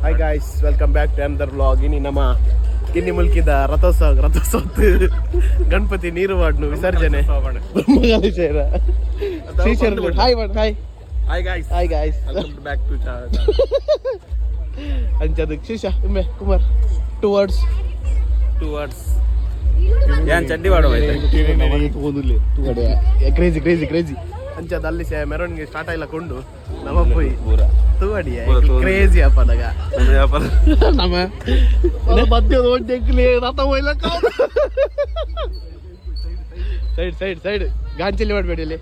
Hi guys, welcome back to another vlog. ಇನಿ ನಮ್ಮ ಕಿನ್ನಿ ಮುಲ್ಕಿದ ರಥೋತ್ಸವ ಗಣಪತಿ ನೀರುವಾಡ್ನು ವಿಸರ್ಜನೆ Brahmagaleshwara Srishaila. Hi guys welcome back to ಅಂಚದಕ್ಕೆ ಶೀಶ ಒಮ್ಮೆ ಕುಮಾರ್ ಟು ವರ್ಡ್ಸ್ ಏನ್ ಚಡ್ಡಿ ಮಾಡೋ ಕ್ರೇಜಿ ಕ್ರೇಜಿ ಕ್ರೇಜಿ ಅಂಚದ ಅಲ್ಲಿ ಮೆರವಣಿಗೆ ಸ್ಟಾರ್ಟ್ ಆಯ್ಲ ಕೊಂಡು ನಮ್ಮ ಪೋಯಿ ತೂವಡಿ ಕ್ರೇಜಿ ಅಪ್ಪದಾಗ ನಮ್ಮ ಮಧ್ಯ ರಥ ಹೋಯ್ಲ ಸೈಡ್ ಗಾಂಚಲಿ ಮಾಡಬೇಡಿ ಅಲ್ಲಿ.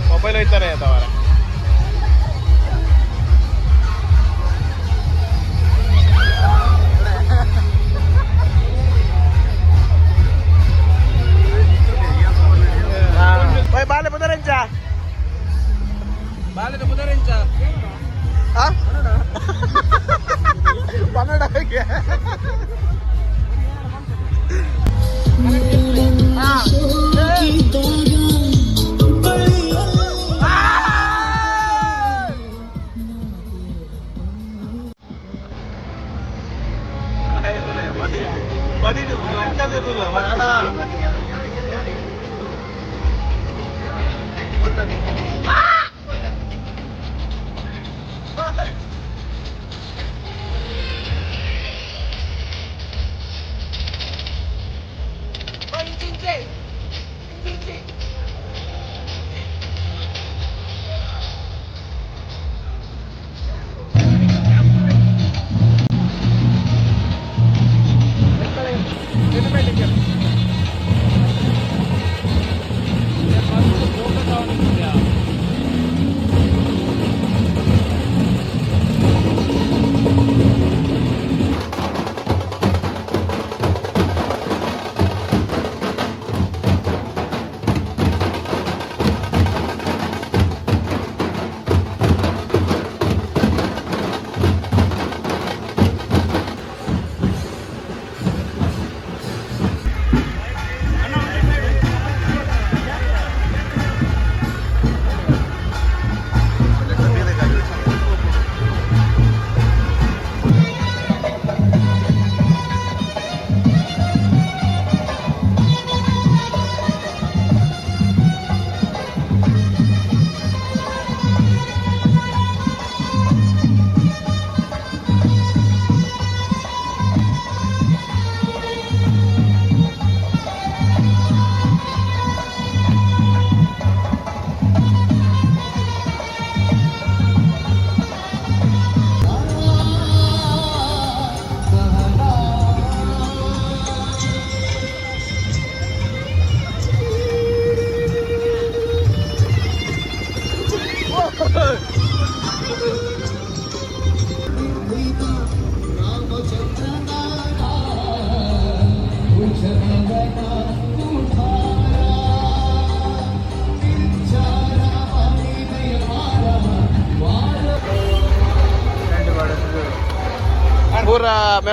ಮೊಬೈಲ್ ಹೋಯ್ತಾರೆ ಅದವರ ಬಾಲೆ ಪುದರಂಚ ಕನ್ನಡ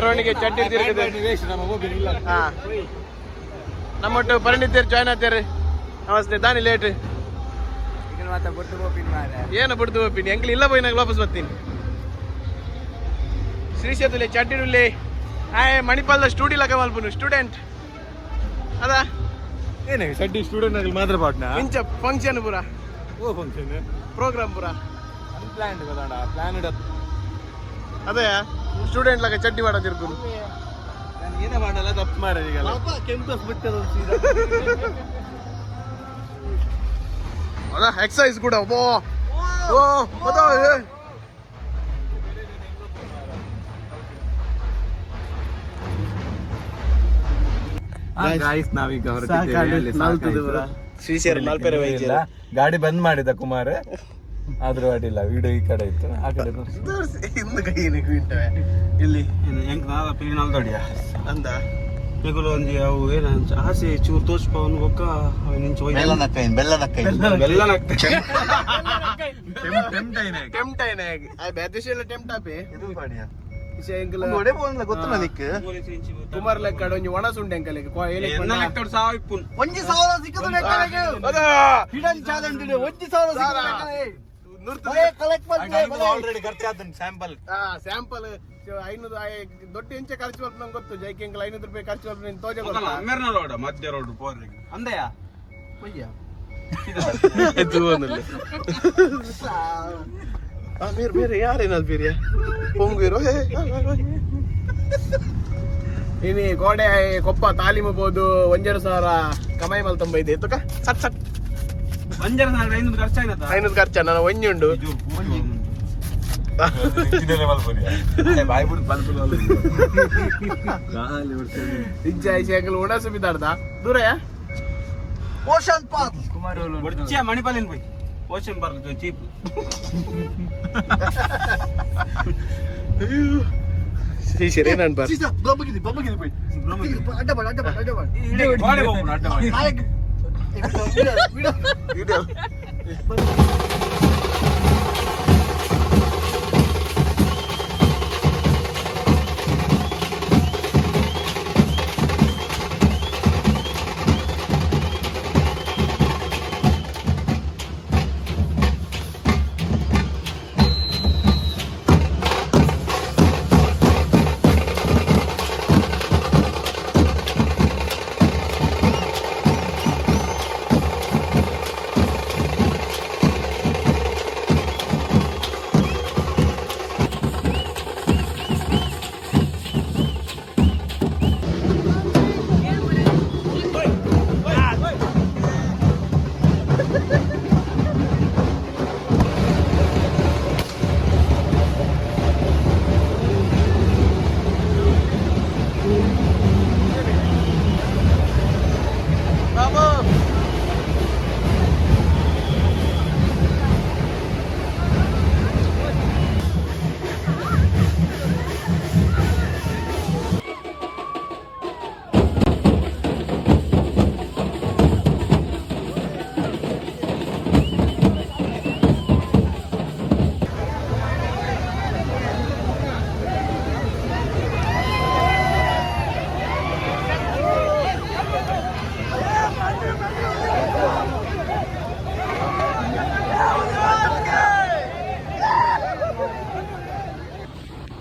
ಮೆರವಣಿಗೆ ಚಡ್ಡಿ ತಿರುಗಿದೆ. ಹಾ ನಮ್ಮೊಟ್ಟು ಪರಿಣಿತರು ಜಾಯ್ನ್ ಆಗ್ತಾರೆ. ನಮಸ್ತೆ ದಾನಿ ಲೇಟ್ ಏನು ಬಿಡ್ದು ಹೋಗ್ತೀನಿ ಎಂಕ್ಲಿ ಇಲ್ಲ పోయి నాకు ವಾಪಸ್ ಬರ್ತೀನಿ. ಶ್ರೀಶೇತುಲೆ ಚಡ್ಡಿರುಲ್ಲಿ ಹಾಯ್ ಮಣಿಪಾಲದ ಸ್ಟೂಡಿಯೋ ಲಗ ಮಲ್ಪುನು ಸ್ಟೂಡೆಂಟ್ ಅದ ಏನೇ ಚಡ್ಡಿ ಸ್ಟೂಡೆಂಟ್ ಆಗಲಿ ಮಾತ್ರ ಪಾಟ್ನ ಇಂಚ ಫಂಕ್ಷನ್ ಪೂರ ಓ ಫಂಕ್ಷನ್ ಪ್ರೋಗ್ರಾಮ್ ಪೂರ ಅನ್ಪ್ಲಾನ್ಡ್ ಕದಾಡ ಪ್ಲಾನ್ಡ್ ಅದೇ ಸ್ಟೂಡೆಂಟ್ ಲಗ ಚಡ್ಡಿ ಮಾಡೋದಿರ್ಬೋದು. ನಾನು ಏನೇ ಮಾಡಲ್ಲ ತಪ್ಪು ಮಾಡ ಈಗ ಕೆಂಪಸ್ ಬಿಟ್ಟದ ಅದ ಎಕ್ಸಸೈಸ್ ಕೂಡ ಓ ಓ ಅದ ಗಾಯ್ಸ್ ನಾವೀಗ ಶ್ರೀಶೇರ್ ನಾಲ್ಪೇರೆ ವೈದ್ಯರ ಗಾಡಿ ಬಂದ್ ಮಾಡಿದ ಕುಮಾರ್ ಆದ್ರೂ ಅಡ್ಡಿಲ್ಲ ವಿಡಿಯೋ ಈ ಕಡೆ ಇತ್ತು ಆ ಕಡೆ ಹಿಂದೆ ಕೈ ಇಟ್ಟವೆ ಇಲ್ಲಿ ಹೆಂಗ್ ನಾದ ಪಿಲಿನಾಲ್ ದೊಡ್ಡಿಯ ಅಂದ ಈಗಲೂ ಒಂದು ಅವು ಏನ ಆಸೆ ಚೂರು ತೋರ್ಸ್ಪವನು ಒಕ್ಕ ನಿಂಚು ಕುಮಾರ್ ಲೆಕ್ಕ ಒಂಜಿ ಒಣ ಸುಂಡೆ ಅಂಕಲೆಗೆ ಸ್ಯಾಂಪಲ್ 500 ದೊಡ್ಡ ಎಂಚೆ ಖರ್ಚು ಬರ್ತ ನಂಗೆ ಗೊತ್ತು. ಜೈಕೆ ಅಂಕಲ್ 500 ರೂಪಾಯಿ ಖರ್ಚು ಬರ್ತ ನೀನು ತೋಜ ರೋಡ್ ಮಧ್ಯ ರೋಡ್ ಅಂದಯ್ಯ ಬೇರೆ ಬೇರೆ ಯಾರೇನಾದ್ರು ಬೇರೆ ಪೊಂಗಿರೋ ಇನಿ ಗೋಡೆ ಕೊಪ್ಪ ತಾಲೀಮು ಬೋದು 1,000 ಕಮಾಯಿ ಮಲ್ 95 ಎತ್ತುಕ ಸಟ್ ಸಟ್ 500 ಖರ್ಚ ನನ್ನ ಒಂಜುಂಡು ಉಣಸು ಬಿದ್ದಾಡ್ದ ದೂರಯ ಓಷನ್ ಪಾರ್ಕ್ ಮಣಿಪಾಲಿನ போய் ಓಷನ್ ಪಾರ್ಕ್ ಚೀಪ್ ಶ್ರೀಶೇರ್ ಏನ್ ಅನ್ಬಾರ್ದು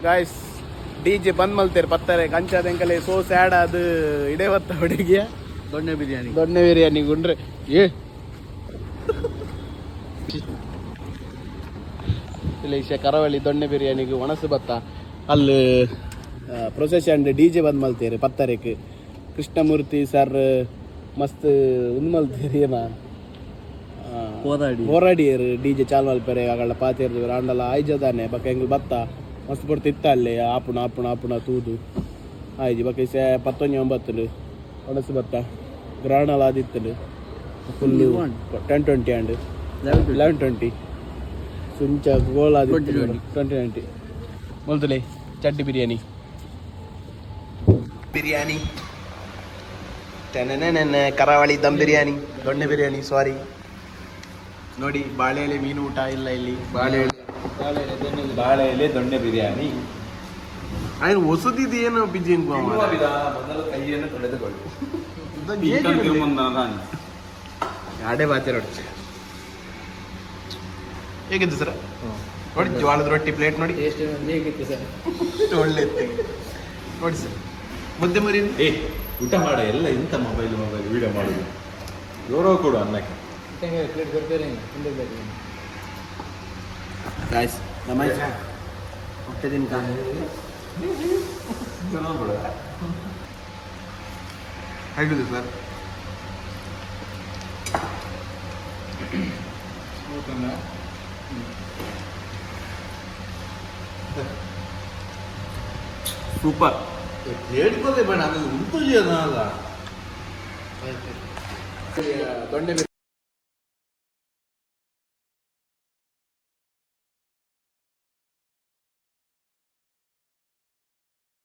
ಗಾಯ್ಸ್ ಡಿಜೆ ಬಂದ್ ಮಲ್ತಾರೆ ಪತ್ತಾರೆ ಕಂಚಾದಂಕಲೆ ಸೋ ಸ್ಯಾಡ್ ಅದು ಇಡೇ ಹೊತ್ತ ಹುಡುಗಿಯ ದೊಣ್ಣೆ ಬಿರಿಯಾನಿ ಗುಂಡ್ರೆ ಏ ಇಲ್ಲ ಈಶ ಕರಾವಳಿ ದೊಣ್ಣೆ ಬಿರಿಯಾನಿಗೆ ಒಣಸು ಭತ್ತ ಅಲ್ಲಿ ಪ್ರೊಸೆಷನ್ ಡಿಜೆ ಬಂದ್ ಮಲ್ತಾರೆ ಪತ್ತರಕ್ಕೆ ಕೃಷ್ಣಮೂರ್ತಿ ಸರ್ ಮಸ್ತ್ ಉನ್ಮಲ್ತೀರಿ ಏನ ಹೋರಾಡಿಯರು ಡಿಜೆ ಚಾಲ್ ಮಲ್ಪರೆ ಆಗಳ ಪಾತಿರ್ದು ರಾಂಡಲ ಆಯ್ಜದಾನೆ ಬಕ್ಕ ಹೆಂಗ್ ಭತ್ತ ಮಸ್ತ್ ಪಡ್ತಿತ್ತ ಅಲ್ಲಿ ಆಪುಣ ತೂದು ಆಯ್ಜಿ ಬಕ್ಕ 19 ಒಣಸು ಭತ್ತ ಗ್ರಾಣಲ್ ಆದಿತ್ತಲು ಫುಲ್ಲು 10-20 ಆ್ಯಂಡ್ 11-20 ಸುಂಚ ಗೋಲ್ ಆದಿತ್ತು 20-20 ಮೊಲ್ತಲೆ ಚಡ್ಡಿ ಬಿರಿಯಾನಿ ಕರಾವಳಿ ದಮ್ ಬಿರಿಯಾನಿ ದೊಣ್ಣೆ ಬಿರಿಯಾನಿ ಸಾರಿ ನೋಡಿ ಬಾಳೆ ಎಲೆ ಮೀನು ಊಟ ಇಲ್ಲ ಇಲ್ಲಿ ಬಾಳೆ ಎಲೆ ದೊಣ್ಣೆ ಬಿರಿಯಾನಿ ಆಯ್ತು ಹೊಸದಿದ್ದು ಏನು ಬಿಜಿ ಮೊದಲು ಕೈಯನ್ನು ತೊಳೆದುಕೊಳ್ಳಿ. ಆಡೇ ಬಾತಿ ರೊಟ್ಟಿ ಹೇಗಿದ್ದು ಸರ್? ನೋಡಿ ಜೋಳದ ರೊಟ್ಟಿ ಪ್ಲೇಟ್ ನೋಡಿ ಟೇಸ್ಟ್ ಹೇಗಿತ್ತು ಸರ್? ಒಳ್ಳೆ ನೋಡಿ ಸರ್. ಮುದ್ದೆ ಮರಿ ಊಟ ಮಾಡ ಎಲ್ಲ ಇಂಥ ಮೊಬೈಲ್ ವಿಡಿಯೋ ಮಾಡುದು ಗೌರವ ಕೊಡು ಅನ್ನಕ್ಕೆ. ಪ್ಲೇಟ್ ಬರ್ತಾರೆ ಗಾಯ್ಸ್ ನಮ್ಮ ಹೊಟ್ಟೆ ತಿನ್ಕ ಹೇಗಿದೆ ಸರ್? ಸೂಪರ್. ಹೇಳ್ಕೊಳ್ಲೇ ಬೇಡ ಅದು ಉಂಟು ಅಲ್ಲ ದೊಣ್ಣೆ